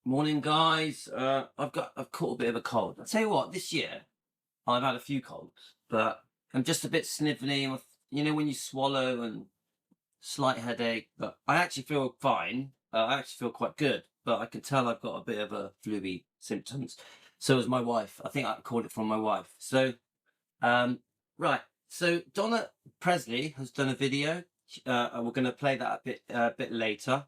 Morning, guys. I've caught a bit of a cold. I tell you what, this year I've had a few colds, but I'm just a bit sniffly. You know when you swallow and slight headache, but I actually feel fine. I actually feel quite good, but I can tell I've got a bit of a flu-y symptoms. So is my wife. I think I caught it from my wife. Um, right. So Donna Presley has done a video, and we're going to play that a bit later.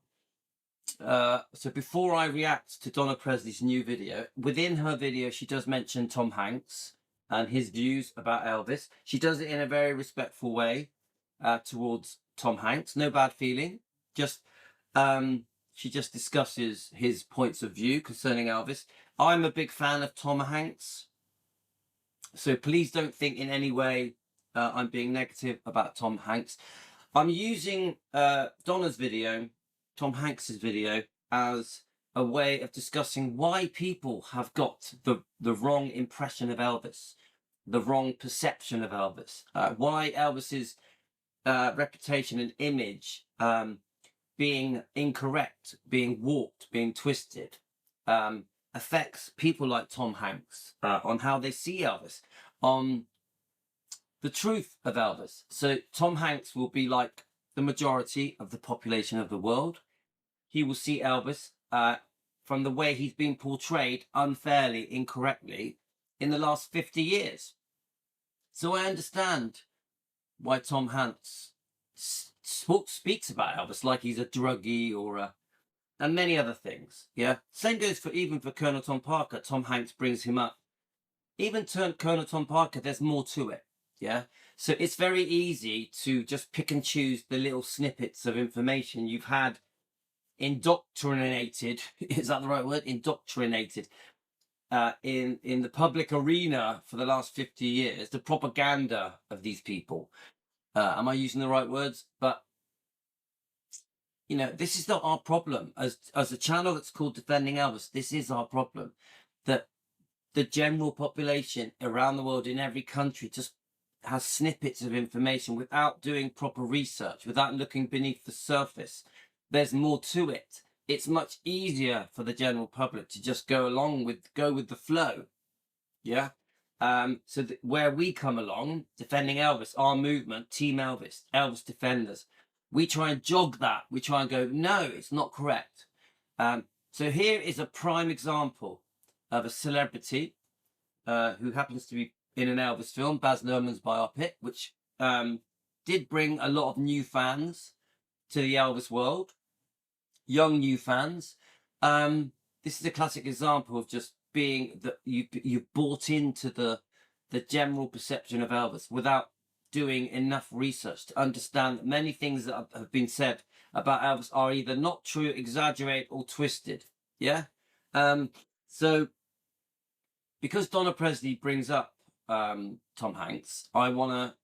So before I react to Donna Presley's new video, within her video, she does mention Tom Hanks and his views about Elvis. She does it in a very respectful way towards Tom Hanks. No bad feeling. Just she just discusses his points of view concerning Elvis. I'm a big fan of Tom Hanks, so please don't think in any way I'm being negative about Tom Hanks. I'm using Donna's video, Tom Hanks's video, as a way of discussing why people have got the wrong impression of Elvis, the wrong perception of Elvis, why Elvis's reputation and image being incorrect, being warped, being twisted, affects people like Tom Hanks on how they see Elvis, on the truth of Elvis. So Tom Hanks will be like the majority of the population of the world. He will see Elvis from the way he's been portrayed unfairly, incorrectly in the last 50 years. So I understand why Tom Hanks speaks about Elvis like he's a druggie or and many other things. Yeah. Same goes for even for Colonel Tom Parker. Tom Hanks brings him up. Even Colonel Tom Parker, there's more to it. Yeah. So it's very easy to just pick and choose the little snippets of information you've had indoctrinated. Is that the right word? Indoctrinated in the public arena for the last 50 years. The propaganda of these people. Am I using the right words? But you know, this is not our problem as a channel that's called Defending Elvis. This is our problem, that the general population around the world in every country just has snippets of information without doing proper research, without looking beneath the surface. There's more to it. It's much easier for the general public to just go with the flow. Yeah. So where we come along, Defending Elvis, our movement, Team Elvis, Elvis Defenders, we try and jog that. We try and go, no, it's not correct. So here is a prime example of a celebrity who happens to be in an Elvis film, Baz Luhrmann's biopic, which did bring a lot of new fans to the Elvis world, young new fans. This is a classic example of just being that you bought into the general perception of Elvis without doing enough research to understand that many things that have been said about Elvis are either not true, exaggerated, or twisted. Yeah. So because Donna Presley brings up Tom Hanks, I want to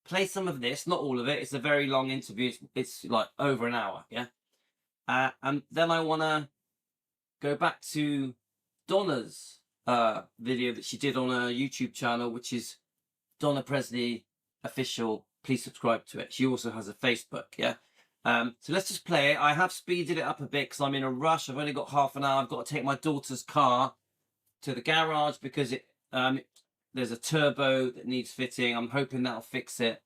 play some of this, not all of it. It's a very long interview. It's like over an hour. Yeah. And then I want to go back to Donna's video that she did on her YouTube channel, which is Donna Presley Official. Please subscribe to it. She also has a Facebook. Yeah. So let's just play it. I have speeded it up a bit because I'm in a rush. I've only got half an hour. I've got to take my daughter's car to the garage because there's a turbo that needs fitting. I'm hoping that'll fix it.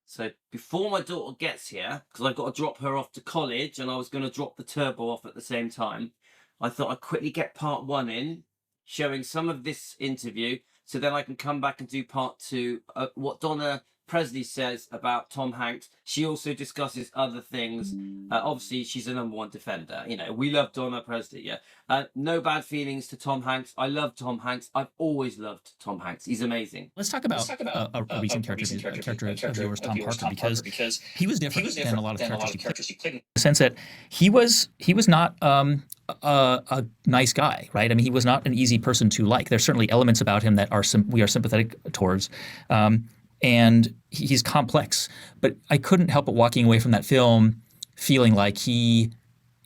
So before my daughter gets here, because I've got to drop her off to college and I was going to drop the turbo off at the same time, I thought I'd quickly get part one in, showing some of this interview, so then I can come back and do part two. What Donna Presley says about Tom Hanks. She also discusses other things. Obviously, she's a #1 defender. You know, we love Donna Presley. Yeah. No bad feelings to Tom Hanks. I love Tom Hanks. I've always loved Tom Hanks. He's amazing. Let's talk about a recent character of yours, Tom Parker, because he was different than a lot of characters you played. In the sense that he was not a nice guy, right? I mean, he was not an easy person to like. There's certainly elements about him that we are sympathetic towards. And he's complex, but I couldn't help but walking away from that film feeling like he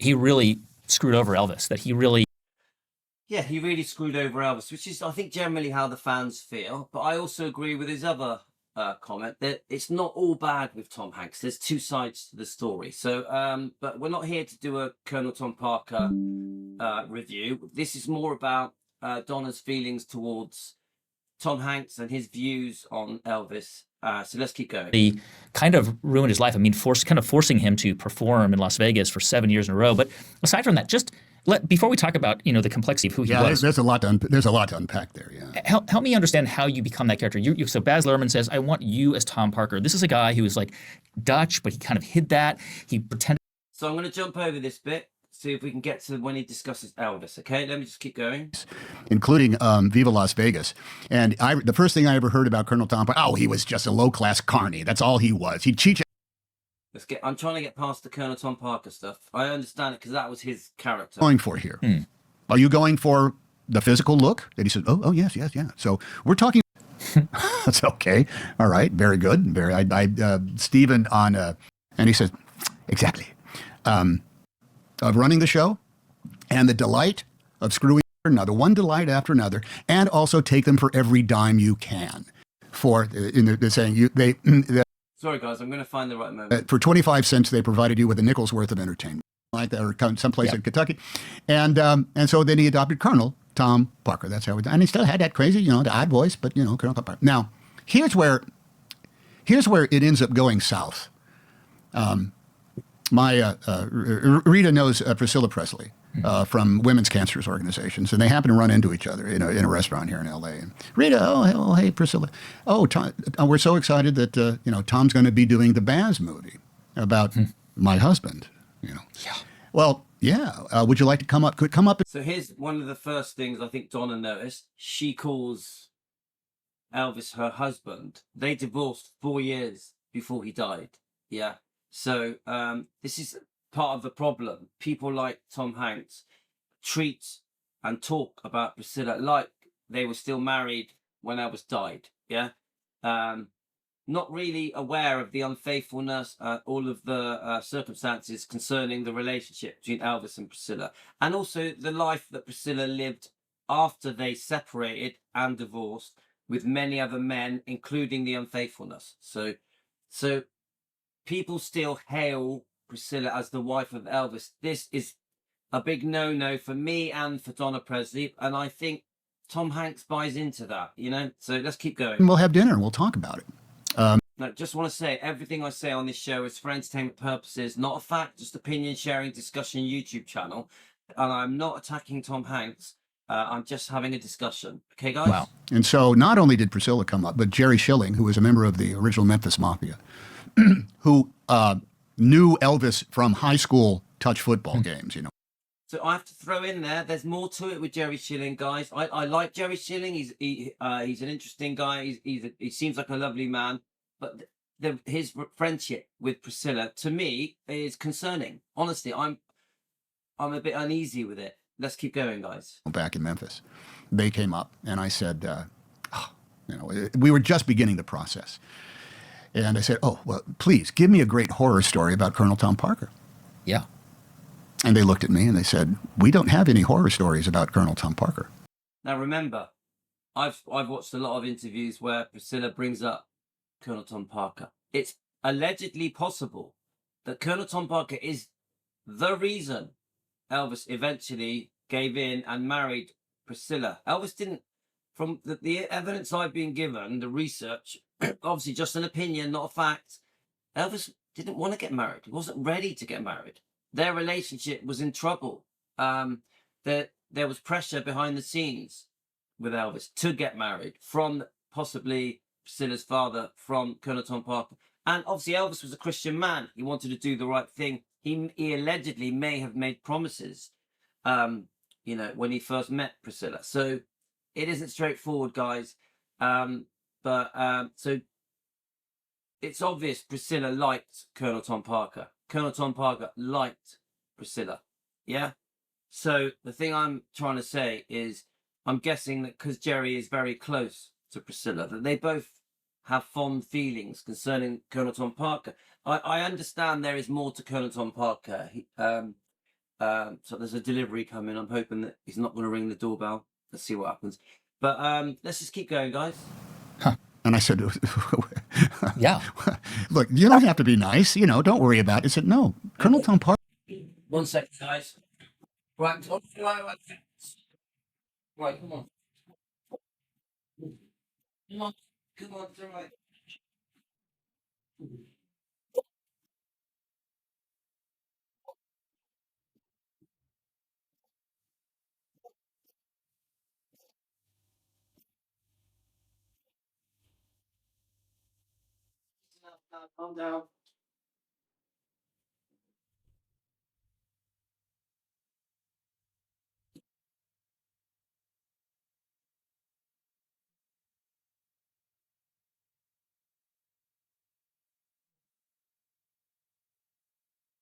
really screwed over Elvis, that he really screwed over Elvis, which is, I think, generally how the fans feel. But I also agree with his other comment that it's not all bad with Tom Hanks. There's two sides to the story. So, but we're not here to do a Colonel Tom Parker review. This is more about Donna's feelings towards Tom Hanks and his views on Elvis. So let's keep going. He kind of ruined his life. I mean, kind of forcing him to perform in Las Vegas for 7 years in a row. But aside from that, just before we talk about the complexity of who he was, there's a lot to unpack there. Yeah, help me understand how you become that character. So Baz Luhrmann says, "I want you as Tom Parker." This is a guy who was like Dutch, but he kind of hid that. He pretended. So I'm going to jump over this bit. See if we can get to when he discusses Elvis. Okay, let me just keep going. Including Viva Las Vegas. And the first thing I ever heard about Colonel Tom Parker, he was just a low-class carny. That's all he was. He'd cheat. I'm trying to get past the Colonel Tom Parker stuff. I understand it because that was his character. Going for here. Are you going for the physical look? And he said, oh, yes. So we're talking. That's okay. All right. Very good. Stephen and he said, exactly. Of running the show and the delight of screwing another, one delight after another, and also take them for every dime you can. They're saying sorry guys, I'm going to find the right moment. For 25 cents, they provided you with a nickel's worth of entertainment, like that, or someplace in Kentucky, and so then he adopted Colonel Tom Parker. That's how and he still had that crazy, the odd voice, but Colonel Tom Parker. Now, here's where it ends up going south. Rita knows Priscilla Presley from women's cancer organizations, and they happen to run into each other in a restaurant here in L.A. And Rita, hey, Priscilla. Tom, we're so excited that Tom's going to be doing the Baz movie about my husband. Yeah. Well, yeah. Would you like to come up? Could come up. So here's one of the first things I think Donna noticed. She calls Elvis her husband. They divorced 4 years before he died. Yeah. So this is part of the problem. People like Tom Hanks treat and talk about Priscilla like they were still married when Elvis died. Yeah. Not really aware of the unfaithfulness, all of the circumstances concerning the relationship between Elvis and Priscilla, and also the life that Priscilla lived after they separated and divorced with many other men, including the unfaithfulness. So people still hail Priscilla as the wife of Elvis. This is a big no-no for me and for Donna Presley, and I think Tom Hanks buys into that, So let's keep going. And we'll have dinner and we'll talk about it. No, just want to say, everything I say on this show is for entertainment purposes, not a fact, just opinion sharing discussion YouTube channel. And I'm not attacking Tom Hanks. I'm just having a discussion. Okay, guys? Wow. And so not only did Priscilla come up, but Jerry Schilling, who was a member of the original Memphis Mafia, who knew Elvis from high school touch football games, So I have to throw in there's more to it with Jerry Schilling, guys. I like Jerry Schilling. He's an interesting guy. He seems like a lovely man. But his friendship with Priscilla, to me, is concerning. Honestly, I'm a bit uneasy with it. Let's keep going, guys. Back in Memphis, they came up, and I said, we were just beginning the process. And I said, well, please, give me a great horror story about Colonel Tom Parker. Yeah. And they looked at me and they said, we don't have any horror stories about Colonel Tom Parker. Now, remember, I've watched a lot of interviews where Priscilla brings up Colonel Tom Parker. It's allegedly possible that Colonel Tom Parker is the reason Elvis eventually gave in and married Priscilla. Elvis didn't, from the evidence I've been given, the research, obviously just an opinion, not a fact, Elvis didn't want to get married. He wasn't ready to get married. Their relationship was in trouble. There was pressure behind the scenes with Elvis to get married from possibly Priscilla's father, from Colonel Tom Parker. And obviously Elvis was a Christian man. He wanted to do the right thing. He allegedly may have made promises, when he first met Priscilla. So it isn't straightforward, guys. So it's obvious Priscilla liked Colonel Tom Parker. Colonel Tom Parker liked Priscilla. Yeah? So the thing I'm trying to say is, I'm guessing that because Jerry is very close to Priscilla, that they both have fond feelings concerning Colonel Tom Parker. I understand there is more to Colonel Tom Parker. So there's a delivery coming. I'm hoping that he's not going to ring the doorbell. Let's see what happens. But let's just keep going, guys. Huh. And I said, yeah. Look, you don't have to be nice. Don't worry about it. I said, no, Colonel Tom Parker. 1 second, guys. Right, right, come on. Come on, come on, it's all right. No, calm down.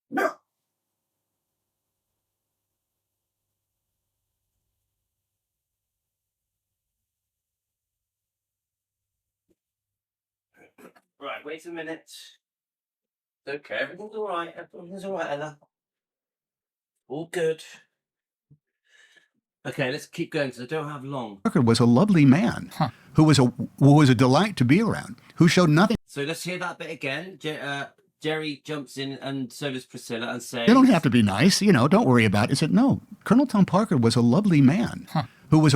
No. Right, wait a minute. Okay, everything's all right. Everything's all right, Ella. All good. Okay, let's keep going because I don't have long. Parker was a lovely man who was a delight to be around, who showed nothing. So let's hear that bit again. Jerry jumps in, and so does Priscilla, and says, You don't have to be nice, don't worry about it. He said, no, Colonel Tom Parker was a lovely man who was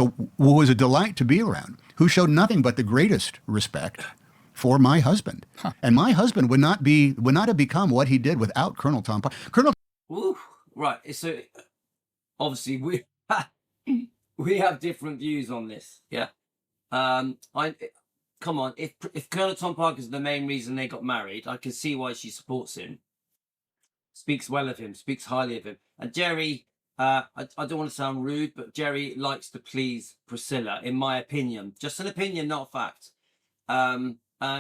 a delight to be around, who showed nothing but the greatest respect for my husband. And my husband would not have become what he did without Colonel Tom Parker. Ooh, right. So obviously we have different views on this. Yeah. Come on. If Colonel Tom Parker is the main reason they got married, I can see why she supports him. Speaks well of him. Speaks highly of him. And Jerry, I don't want to sound rude, but Jerry likes to please Priscilla, in my opinion. Just an opinion, not a fact.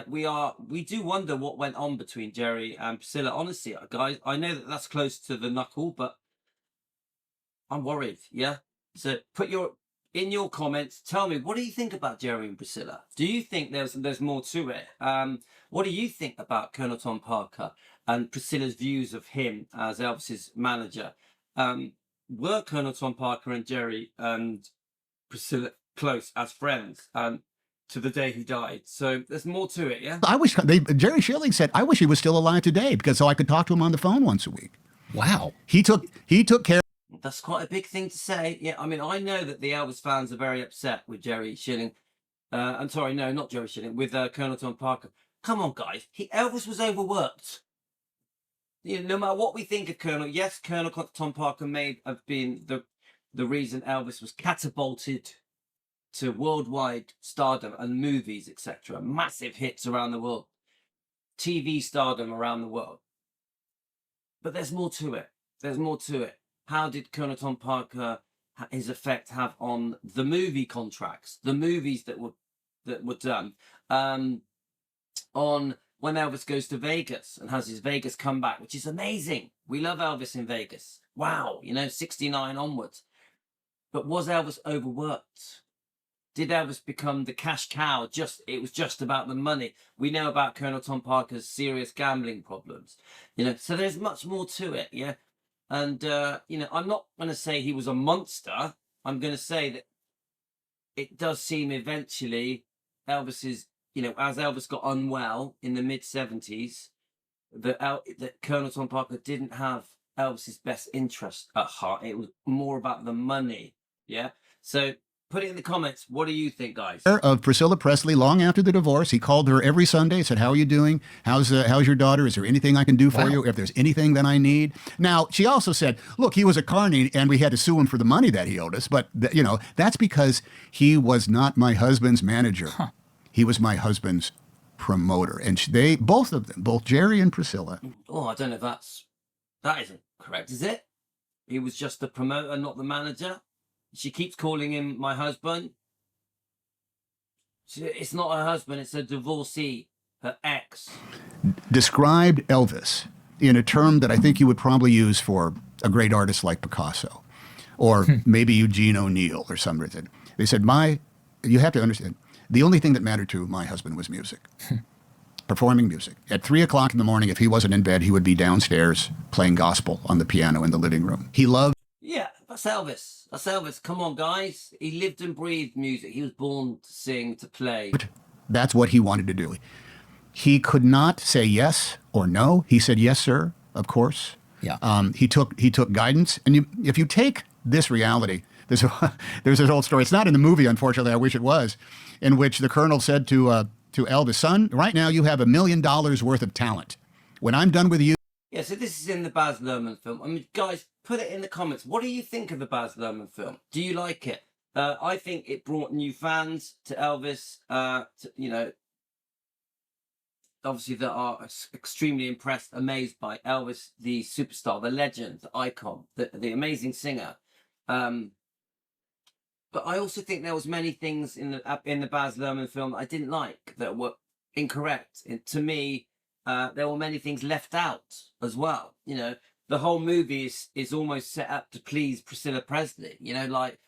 We do wonder what went on between Jerry and Priscilla. Honestly, guys, I know that that's close to the knuckle, but I'm worried. Yeah. So in your comments, tell me, what do you think about Jerry and Priscilla? Do you think there's more to it? What do you think about Colonel Tom Parker and Priscilla's views of him as Elvis's manager? Were Colonel Tom Parker and Jerry and Priscilla close as friends? To the day he died. So there's more to it, yeah? Jerry Schilling said, I wish he was still alive today so I could talk to him on the phone once a week. Wow. He took care. That's quite a big thing to say. Yeah, I mean, I know that the Elvis fans are very upset with Jerry Schilling. I'm sorry, no, not Jerry Schilling, with Colonel Tom Parker. Come on, guys. Elvis was overworked. No matter what we think of Colonel, yes, Colonel Tom Parker may have been the reason Elvis was catapulted to worldwide stardom and movies, etc. Massive hits around the world. TV stardom around the world. But there's more to it. There's more to it. How did Colonel Tom Parker, his effect have on the movie contracts, the movies that were done, on when Elvis goes to Vegas and has his Vegas comeback, which is amazing. We love Elvis in Vegas. Wow, 69 onwards. But was Elvis overworked? Did Elvis become the cash cow? It was just about the money. We know about Colonel Tom Parker's serious gambling problems. So there's much more to it, yeah. And I'm not going to say he was a monster. I'm going to say that it does seem eventually Elvis's, as Elvis got unwell in the mid-70s, that Colonel Tom Parker didn't have Elvis's best interest at heart. It was more about the money, yeah. So put it in the comments. What do you think, guys? Of Priscilla Presley long after the divorce. He called her every Sunday, said, how are you doing? How's your daughter? Is there anything I can do for you? If there's anything that I need. Now, she also said, look, he was a carny and we had to sue him for the money that he owed us. But, that's because he was not my husband's manager. He was my husband's promoter. And both of them, both Jerry and Priscilla. Oh, I don't know if that isn't correct, is it? He was just the promoter, not the manager. She keeps calling him my husband. It's not her husband, it's a divorcee, her ex. Described Elvis in a term that I think you would probably use for a great artist like Picasso or maybe Eugene O'Neill or something. They said, you have to understand, the only thing that mattered to my husband was music. Performing music. At 3 o'clock in the morning, if he wasn't in bed, he would be downstairs playing gospel on the piano in the living room. He loved... Yeah, that's Elvis. That's Elvis. Come on, guys. He lived and breathed music. He was born to sing, to play. That's what he wanted to do. He could not say yes or no. He said, yes, sir, of course. Yeah. He took guidance. And if you take this reality. There's there's this old story. It's not in the movie, unfortunately. I wish it was, in which the colonel said to Elvis, "Son, right now you have $1 million worth of talent. When I'm done with you." Yeah, so this is in the Baz Luhrmann film. I mean, guys, put it in the comments. What do you think of the Baz Luhrmann film? Do you like it? I think it brought new fans to Elvis. Obviously, that are extremely impressed, amazed by Elvis, the superstar, the legend, the icon, the amazing singer. But I also think there was many things in the Baz Luhrmann film that I didn't like, that were incorrect. To me, there were many things left out as well. You know, the whole movie is almost set up to please Priscilla Presley. You know, like,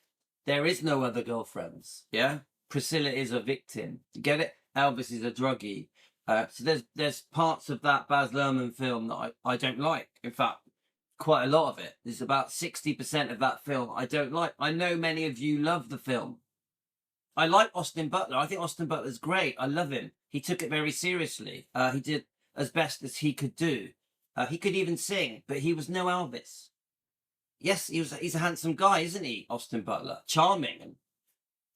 there is no other girlfriends. Yeah, Priscilla is a victim. You get it? Elvis is a druggie. So there's parts of that Baz Luhrmann film that I don't like. In fact, quite a lot of it. There's about 60% of that film I don't like. I know many of you love the film. I like Austin Butler. I think Austin Butler's great. I love him. He took it very seriously. He did as best as he could do. He could even sing, but he was no Elvis. Yes, he's a handsome guy, isn't he, Austin Butler? Charming and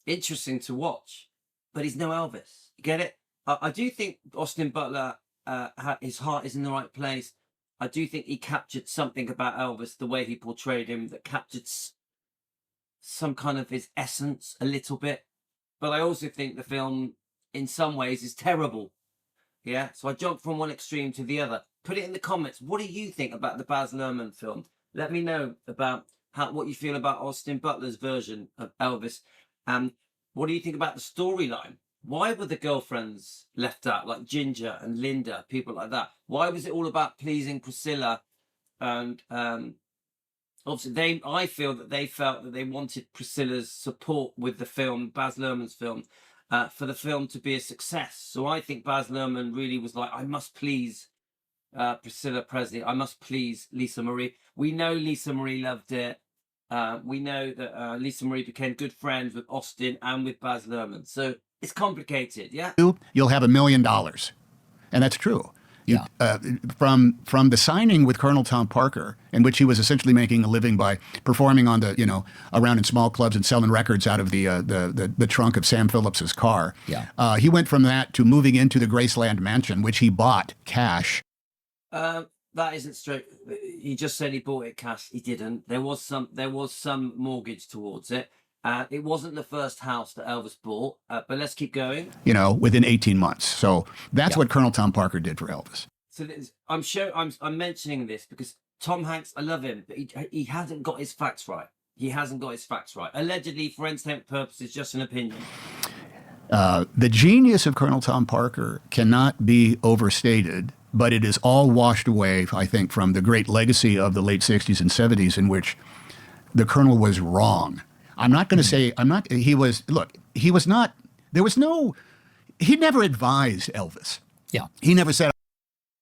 interesting to watch, but he's no Elvis. You get it? I do think Austin Butler, his heart is in the right place. I do think he captured something about Elvis, the way he portrayed him, that captured some kind of his essence a little bit. But I also think the film, in some ways, is terrible. Yeah, so I jumped from one extreme to the other. Put it in the comments. What do you think about the Baz Luhrmann film? Let me know about what you feel about Austin Butler's version of Elvis. What do you think about the storyline? Why were the girlfriends left out, like Ginger and Linda, people like that? Why was it all about pleasing Priscilla? And obviously, I feel that they felt that they wanted Priscilla's support with the film, Baz Luhrmann's film, for the film to be a success. So I think Baz Luhrmann really was like, I must please Priscilla Presley. I must please Lisa Marie. We know Lisa Marie loved it. We know that Lisa Marie became good friends with Austin and with Baz Luhrmann. So it's complicated, yeah? You'll have $1 million. And that's true. From the signing with Colonel Tom Parker, in which he was essentially making a living by performing on around in small clubs and selling records out of the trunk of Sam Phillips's car. Yeah. He went from that to moving into the Graceland mansion, which he bought cash. That isn't straight. He just said he bought it cash. He didn't. There was some mortgage towards it. It wasn't the first house that Elvis bought, but let's keep going. Within 18 months. So that's what Colonel Tom Parker did for Elvis. So I'm mentioning this because Tom Hanks, I love him, but he hasn't got his facts right. He hasn't got his facts right. Allegedly, for entertainment purposes, just an opinion. The genius of Colonel Tom Parker cannot be overstated, but it is all washed away, I think, from the great legacy of the late 60s and 70s in which the Colonel was wrong. I'm not going to say, he was not, he never advised Elvis. Yeah. He never said.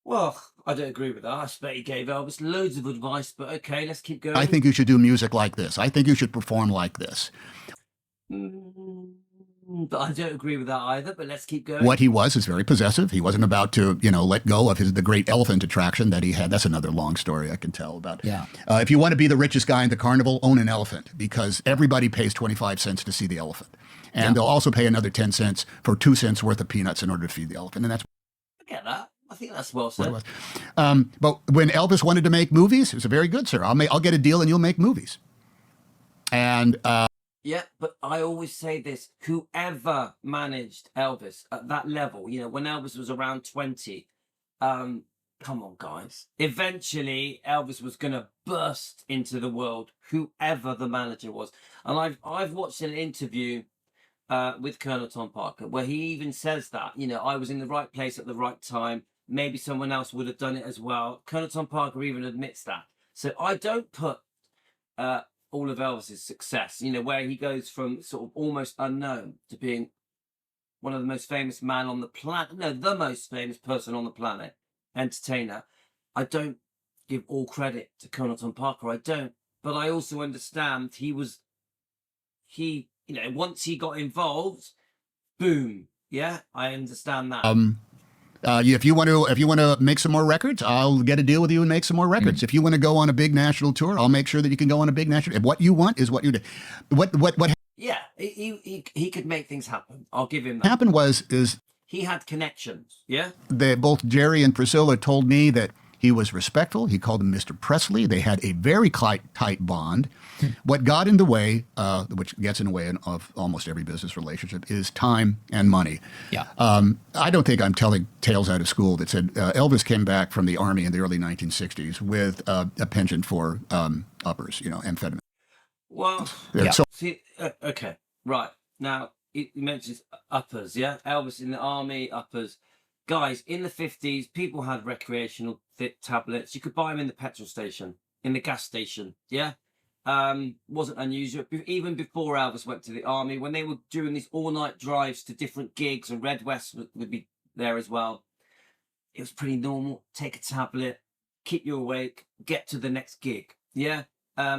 Well, I don't agree with that. I bet he gave Elvis loads of advice, but okay, let's keep going. I think you should do music like this. I think you should perform like this. But I don't agree with that either, but let's keep going. What he was is very possessive. He wasn't about to, let go of the great elephant attraction that he had. That's another long story I can tell about. Yeah. If you want to be the richest guy in the carnival, own an elephant, because everybody pays 25 cents to see the elephant. And they'll also pay another 10 cents for 2 cents worth of peanuts in order to feed the elephant. And that's. I get that. I think that's well said. But when Elvis wanted to make movies, it was a very good, sir. I'll get a deal and you'll make movies. And yeah, but I always say this: whoever managed Elvis at that level, when Elvis was around 20, come on, guys. Eventually, Elvis was going to burst into the world. Whoever the manager was, and I've watched an interview with Colonel Tom Parker where he even says that I was in the right place at the right time. Maybe someone else would have done it as well. Colonel Tom Parker even admits that. So I don't put all of Elvis's success, where he goes from sort of almost unknown to being one of the most famous man on the planet. No, the most famous person on the planet, entertainer. I don't give all credit to Colonel Tom Parker. I don't. But I also understand once he got involved, boom. Yeah, I understand that. If you want to make some more records, I'll get a deal with you and make some more records. If you want to go on a big national tour, I'll make sure that you can go on a big national. What you want is what you do. What Yeah, he could make things happen. I'll give him that. happened is He had connections. Yeah. both Jerry and Priscilla told me that he was respectful. He called him Mr. Presley. They had a very tight bond. What got in the way, which gets in the way of almost every business relationship, is time and money. Yeah. I don't think I'm telling tales out of school that said Elvis came back from the Army in the early 1960s with a penchant for uppers, amphetamine. Well, Yeah. So see, okay, right. Now, it mentions uppers, yeah? Elvis in the army, uppers. Guys, in the 50s, people had recreational tablets. You could buy them in the petrol station, in the gas station, yeah? Wasn't unusual. Even before Elvis went to the army, when they were doing these all-night drives to different gigs, and Red West would be there as well, it was pretty normal. Take a tablet, keep you awake, get to the next gig, yeah?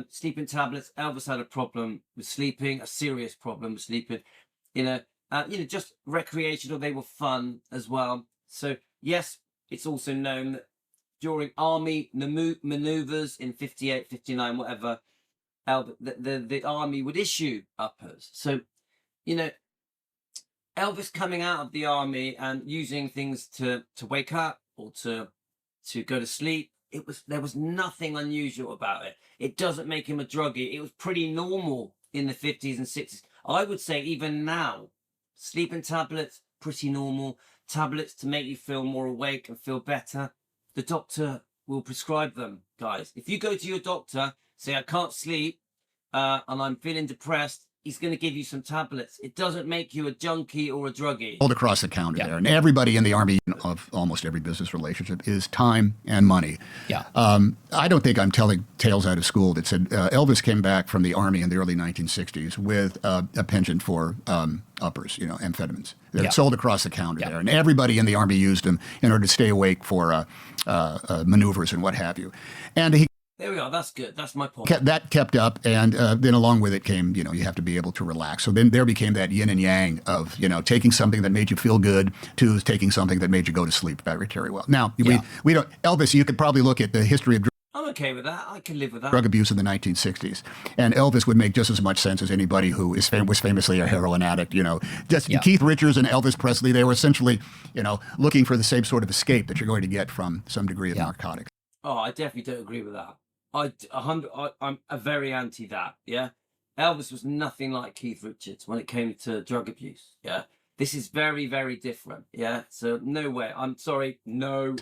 Sleeping tablets. Elvis had a problem with sleeping, a serious problem with sleeping. Just recreational. They were fun as well. So yes, it's also known that during army maneuvers in 58, 59, whatever, the army would issue uppers. So, Elvis coming out of the army and using things to wake up or to go to sleep, there was nothing unusual about it. It doesn't make him a druggie. It was pretty normal in the 50s and 60s. I would say even now, sleeping tablets, pretty normal. Tablets to make you feel more awake and feel better. The doctor will prescribe them, guys. If you go to your doctor, say, I can't sleep and I'm feeling depressed, he's going to give you some tablets. It doesn't make you a junkie or a druggie. All across the counter there. And everybody in the Army, of almost every business relationship, is time and money. Yeah. I don't think I'm telling tales out of school that said Elvis came back from the Army in the early 1960s with a penchant for uppers, amphetamines. They're sold across the counter there. And everybody in the Army used them in order to stay awake for maneuvers and what have you. And he There we are. That's good. That's my point. that kept up, and then along with it came, you have to be able to relax. So then there became that yin and yang of, taking something that made you feel good to taking something that made you go to sleep very, very well. Now, we don't, Elvis, you could probably look at the history of I'm okay with that. I can live with that. drug abuse in the 1960s. And Elvis would make just as much sense as anybody who was famously a heroin addict. Keith Richards and Elvis Presley, they were essentially, looking for the same sort of escape that you're going to get from some degree of narcotics. Oh, I definitely don't agree with that. I'm a very anti that. Yeah, Elvis was nothing like Keith Richards when it came to drug abuse. Yeah, this is very, very different. Yeah, so no way. I'm sorry, no.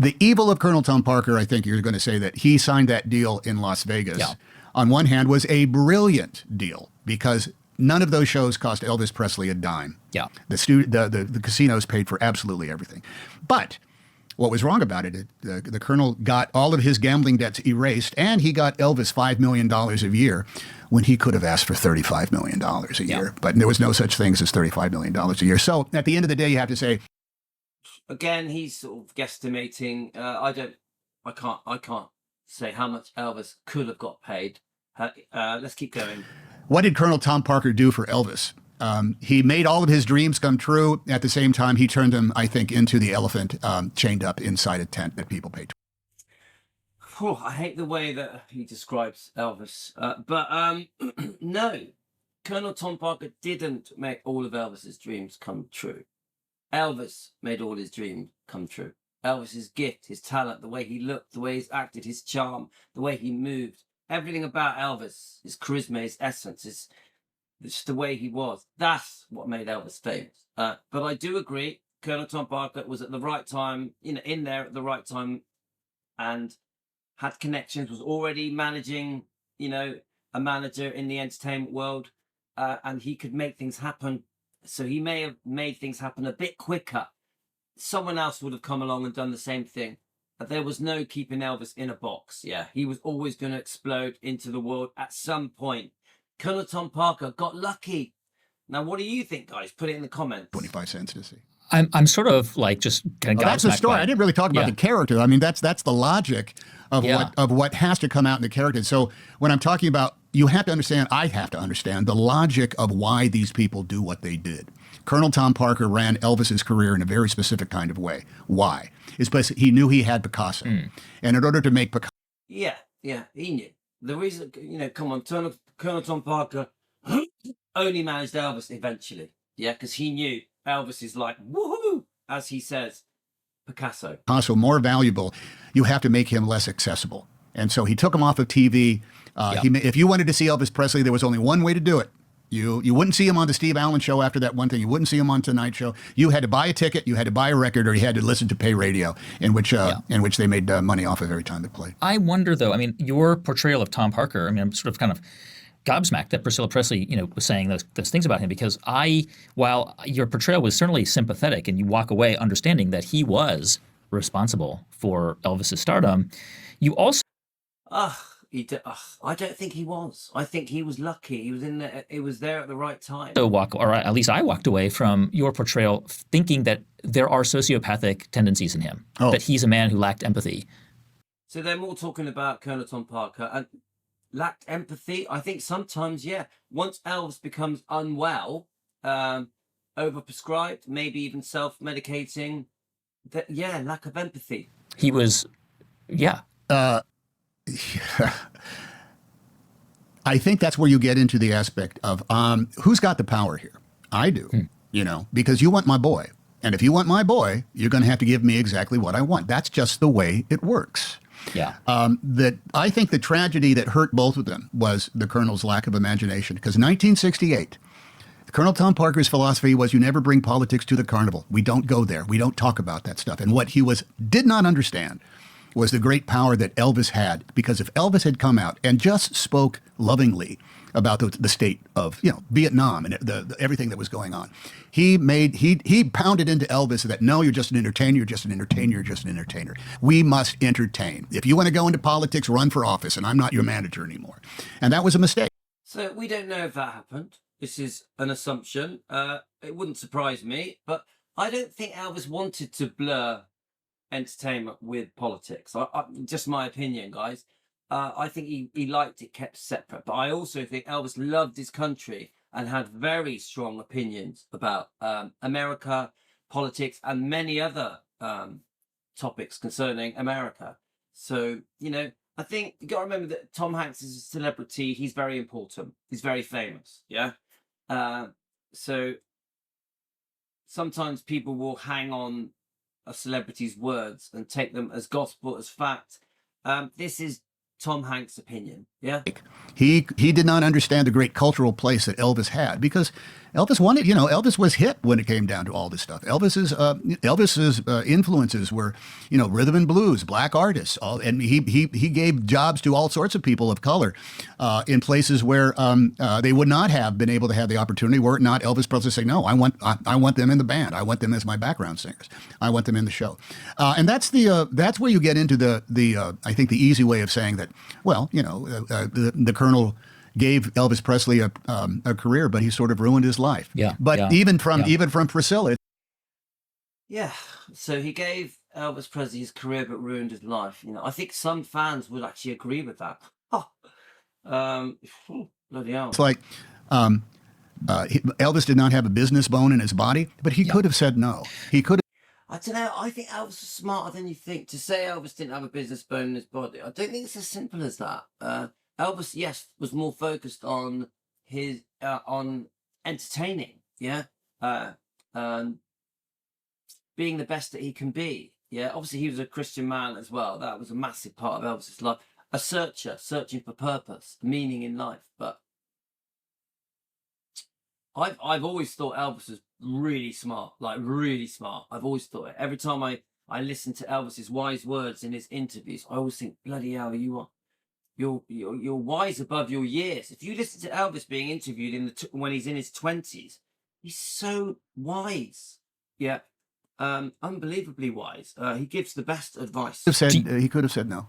The evil of Colonel Tom Parker, I think you're going to say that he signed that deal in Las Vegas. Yeah. On one hand, was a brilliant deal because none of those shows cost Elvis Presley a dime. Yeah. The casinos paid for absolutely everything, but what was wrong about it, the Colonel got all of his gambling debts erased, and he got Elvis $5 million a year when he could have asked for $35 million a year. But there was no such things as $35 million a year. So at the end of the day, you have to say, again, he's sort of guesstimating. I can't say how much Elvis could have got paid. Let's keep going. what did Colonel Tom Parker do for Elvis? He made all of his dreams come true. At the same time, he turned him, I think, into the elephant chained up inside a tent that people paid. Oh, I hate the way that he describes Elvis. But no, Colonel Tom Parker didn't make all of Elvis's dreams come true. Elvis made all his dreams come true. Elvis's gift, his talent, the way he looked, the way he's acted, his charm, the way he moved, everything about Elvis, his charisma, his essence, just the way he was. That's what made Elvis famous. But I do agree, Colonel Tom Parker was at the right time, in there at the right time, and had connections, was already managing, a manager in the entertainment world, and he could make things happen. So he may have made things happen a bit quicker. Someone else would have come along and done the same thing. But there was no keeping Elvis in a box. Yeah, he was always going to explode into the world at some point. Colonel Tom Parker got lucky. Now, what do you think, guys? Put it in the comments. 25 cents to see. I'm sort of like just kind of That's the story. I didn't really talk about the character. I mean, that's the logic of what has to come out in the character. So when I'm talking about, you have to understand, I have to understand the logic of why these people do what they did. Colonel Tom Parker ran Elvis's career in a very specific kind of way. Why? It's because he knew he had Picasso. And in order to make Picasso... Yeah, he knew. The reason, come on, Colonel Tom Parker only managed Elvis eventually. Yeah, because he knew Elvis is like, woohoo, as he says, Picasso more valuable, you have to make him less accessible. And so he took him off of TV. If you wanted to see Elvis Presley, there was only one way to do it. You wouldn't see him on the Steve Allen show after that one thing. You wouldn't see him on Tonight Show. You had to buy a ticket, you had to buy a record, or you had to listen to pay radio, in which they made money off of every time they played. I wonder, though, I mean, your portrayal of Tom Parker, I mean, I'm sort of kind of gobsmacked that Priscilla Presley, was saying those things about him, because while your portrayal was certainly sympathetic and you walk away understanding that he was responsible for Elvis's stardom, you also... I don't think he was. I think he was lucky. He was He was there at the right time. Or at least I walked away from your portrayal thinking that there are sociopathic tendencies in him, that he's a man who lacked empathy. So they're more talking about Colonel Tom Parker and lacked empathy. I think sometimes, once Elvis becomes unwell, overprescribed, maybe even self-medicating, lack of empathy. He was, I think that's where you get into the aspect of who's got the power here? I do, because you want my boy. And if you want my boy, you're going to have to give me exactly what I want. That's just the way it works. Yeah. I think the tragedy that hurt both of them was the Colonel's lack of imagination. Because 1968, Colonel Tom Parker's philosophy was you never bring politics to the carnival. We don't go there. We don't talk about that stuff. And what he did not understand was the great power that Elvis had, because if Elvis had come out and just spoke lovingly about the state of Vietnam and everything that was going on, he pounded into Elvis that no, you're just an entertainer, you're just an entertainer, you're just an entertainer. We must entertain. If you want to go into politics, run for office, and I'm not your manager anymore. And that was a mistake. So we don't know if that happened. This is an assumption. It wouldn't surprise me, but I don't think Elvis wanted to blur entertainment with politics. Just my opinion, guys. I think he liked it kept separate, but I also think Elvis loved his country and had very strong opinions about America, politics, and many other topics concerning America. So, I think you got to remember that Tom Hanks is a celebrity. He's very important. He's very famous. Yeah. So sometimes people will hang on a celebrity's words and take them as gospel, as fact. This is Tom Hanks' opinion. Yeah. He did not understand the great cultural place that Elvis had, because Elvis wanted, Elvis was hip when it came down to all this stuff. Elvis's influences were, rhythm and blues, black artists, and he gave jobs to all sorts of people of color in places where they would not have been able to have the opportunity were it not Elvis Presley say, no, I want them in the band. I want them as my background singers. I want them in the show. And that's where you get into the I think the easy way of saying that, well, the Colonel gave Elvis Presley a career, but he sort of ruined his life. Yeah. But even from Priscilla. Yeah. So he gave Elvis Presley his career, but ruined his life. I think some fans would actually agree with that. Bloody hell. It's like Elvis did not have a business bone in his body, but he could have said no. He could have. I don't know. I think Elvis was smarter than you think. To say Elvis didn't have a business bone in his body, I don't think it's as simple as that. Elvis, yes, was more focused on his on entertaining, being the best that he can be. Yeah, obviously he was a Christian man as well. That was a massive part of Elvis's life. A searching for purpose, meaning in life. But I've always thought Elvis was really smart, like really smart. I've always thought it. Every time I listen to Elvis's wise words in his interviews, I always think, bloody hell, you're wise above your years. If you listen to Elvis being interviewed when he's in his 20s, he's so wise. Yeah. Unbelievably wise. He gives the best advice. He could have said no.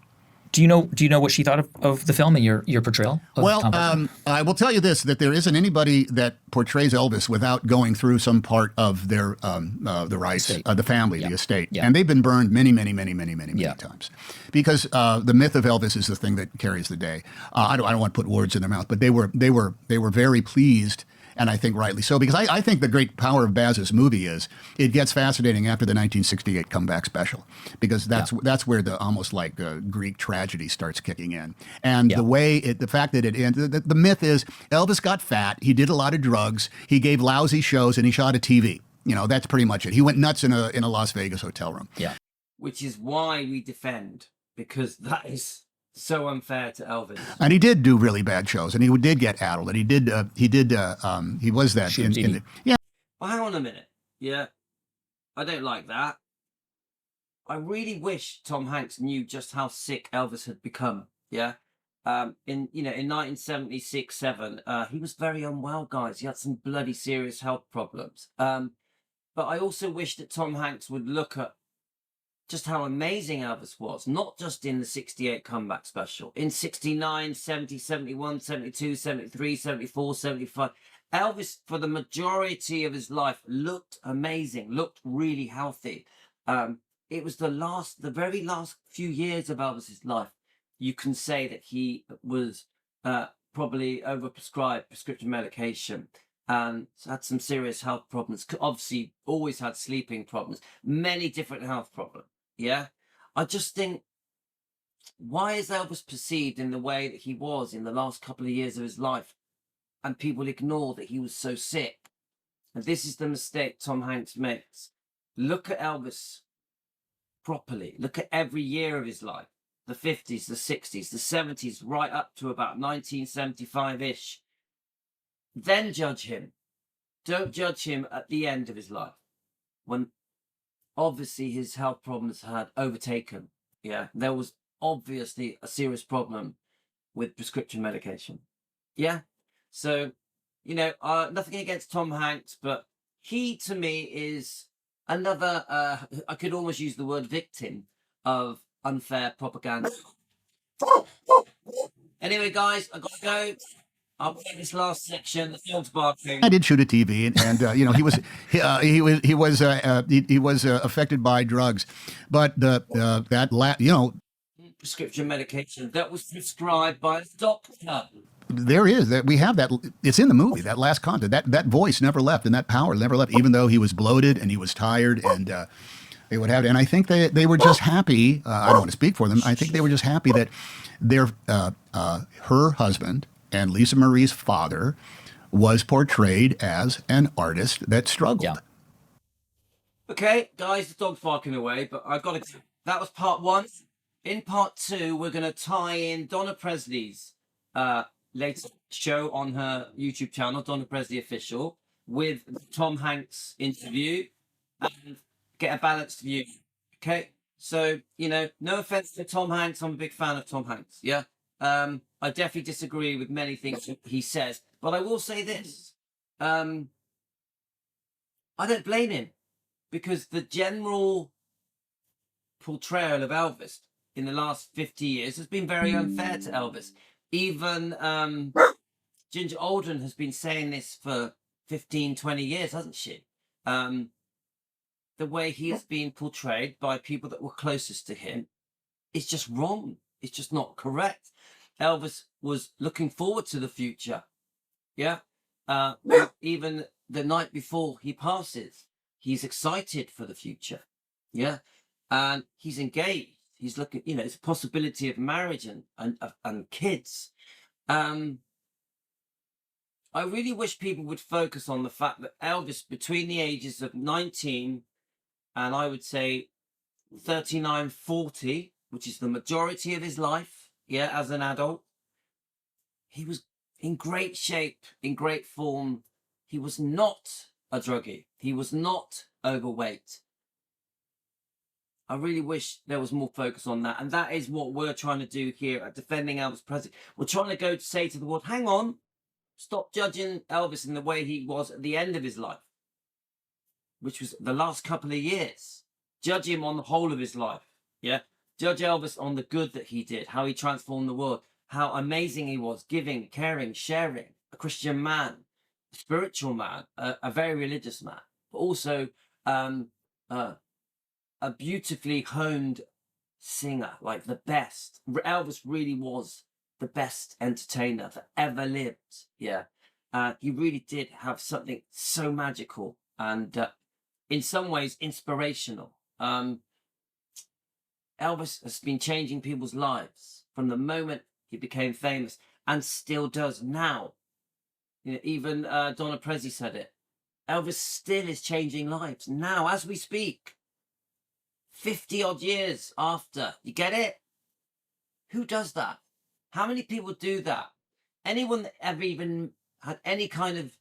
Do you know what she thought of the film and your portrayal of Well, Tom Parker? I will tell you this: that there isn't anybody that portrays Elvis without going through some part of their the rights, Estate. the family, Yeah. the estate, Yeah. and they've been burned many Yeah. times, because the myth of Elvis is the thing that carries the day. I don't want to put words in their mouth, but they were very pleased. And I think rightly so, because I think the great power of Baz's movie is it gets fascinating after the 1968 comeback special, because that's where the almost like Greek tragedy starts kicking in. And the way the fact that it ended, the myth is Elvis got fat, he did a lot of drugs, he gave lousy shows, and he shot a TV. You know, that's pretty much it. He went nuts in a Las Vegas hotel room. Yeah. Which is why we defend, because that is so unfair to Elvis. And he did do really bad shows, and he did get addled, and he was that Shoot TV. yeah. Well, hang on a minute. Yeah, I don't like that. I really wish Tom Hanks knew just how sick Elvis had become. Yeah. In 1976-7, he was very unwell, guys. He had some bloody serious health problems. But I also wish that Tom Hanks would look at just how amazing Elvis was, not just in the 68 comeback special, in 69, 70, 71, 72, 73, 74, 75. Elvis, for the majority of his life, looked amazing, looked really healthy. It was the very last few years of Elvis's life, you can say that he was probably overprescribed prescription medication and had some serious health problems. Obviously, always had sleeping problems, many different health problems. Yeah, I just think, why is Elvis perceived in the way that he was in the last couple of years of his life, and people ignore that he was so sick? And this is the mistake Tom Hanks makes. Look at Elvis properly. Look at every year of his life, the 50s, the 60s, the 70s, right up to about 1975-ish. Then judge him. Don't judge him at the end of his life, when obviously his health problems had overtaken. Yeah, there was obviously a serious problem with prescription medication. Yeah, so, nothing against Tom Hanks, but he, to me, is another, I could almost use the word victim of unfair propaganda. Anyway, guys, I gotta go. I'll play this last section. The dog's barking. I did shoot a TV, and he was affected by drugs, but Prescription medication that was prescribed by a doctor. there is that we have that. It's in the movie. That last content, that voice never left, and that power never left, even though he was bloated and he was tired, and they would have. And I think they were just happy. I don't want to speak for them. I think they were just happy that her husband and Lisa Marie's father was portrayed as an artist that struggled. Yeah. Okay, guys, the dog's barking away, but I've got to. That was part one. In part two, we're going to tie in Donna Presley's latest show on her YouTube channel, Donna Presley Official, with the Tom Hanks interview, and get a balanced view. Okay, so no offense to Tom Hanks, I'm a big fan of Tom Hanks. Yeah. I definitely disagree with many things he says, but I will say this. I don't blame him, because the general portrayal of Elvis in the last 50 years has been very unfair to Elvis. Even Ginger Alden has been saying this for 15, 20 years, hasn't she? The way he has been portrayed by people that were closest to him is just wrong. It's just not correct. Elvis was looking forward to the future. Yeah. Even the night before he passes, he's excited for the future. Yeah. And he's engaged. He's looking, it's a possibility of marriage and kids. I really wish people would focus on the fact that Elvis, between the ages of 19 and I would say 39, 40, which is the majority of his life, yeah, as an adult, he was in great shape, in great form. He was not a druggie. He was not overweight. I really wish there was more focus on that. And that is what we're trying to do here at Defending Elvis Presley. We're trying to say to the world, hang on, stop judging Elvis in the way he was at the end of his life, which was the last couple of years. Judge him on the whole of his life. Yeah. Judge Elvis on the good that he did, how he transformed the world, how amazing he was, giving, caring, sharing, a Christian man, a spiritual man, a very religious man, but also a beautifully honed singer, like the best. Elvis really was the best entertainer that ever lived. Yeah. He really did have something so magical and in some ways inspirational. Elvis has been changing people's lives from the moment he became famous and still does now. You know, even Donna Presley said it. Elvis still is changing lives now as we speak. 50 odd years after. You get it? Who does that? How many people do that? Anyone that ever even had any kind of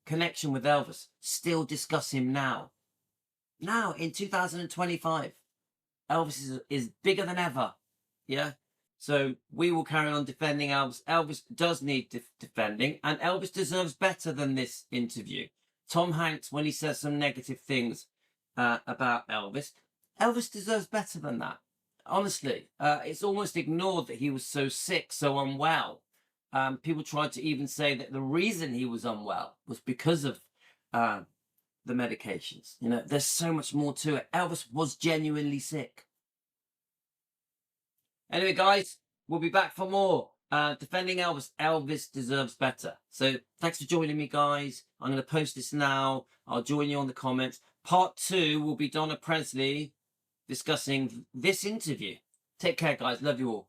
connection with Elvis still discuss him now. Now, in 2025, Elvis is bigger than ever. Yeah? So we will carry on defending Elvis. Elvis does need defending, and Elvis deserves better than this interview. Tom Hanks, when he says some negative things about Elvis, Elvis deserves better than that. Honestly, it's almost ignored that he was so sick, so unwell. People tried to even say that the reason he was unwell was because of the medications. You know, there's so much more to it. Elvis was genuinely sick. Anyway, guys, we'll be back for more. Defending Elvis. Elvis deserves better. So thanks for joining me, guys. I'm going to post this now. I'll join you on the comments. Part 2 will be Donna Presley discussing this interview. Take care, guys. Love you all.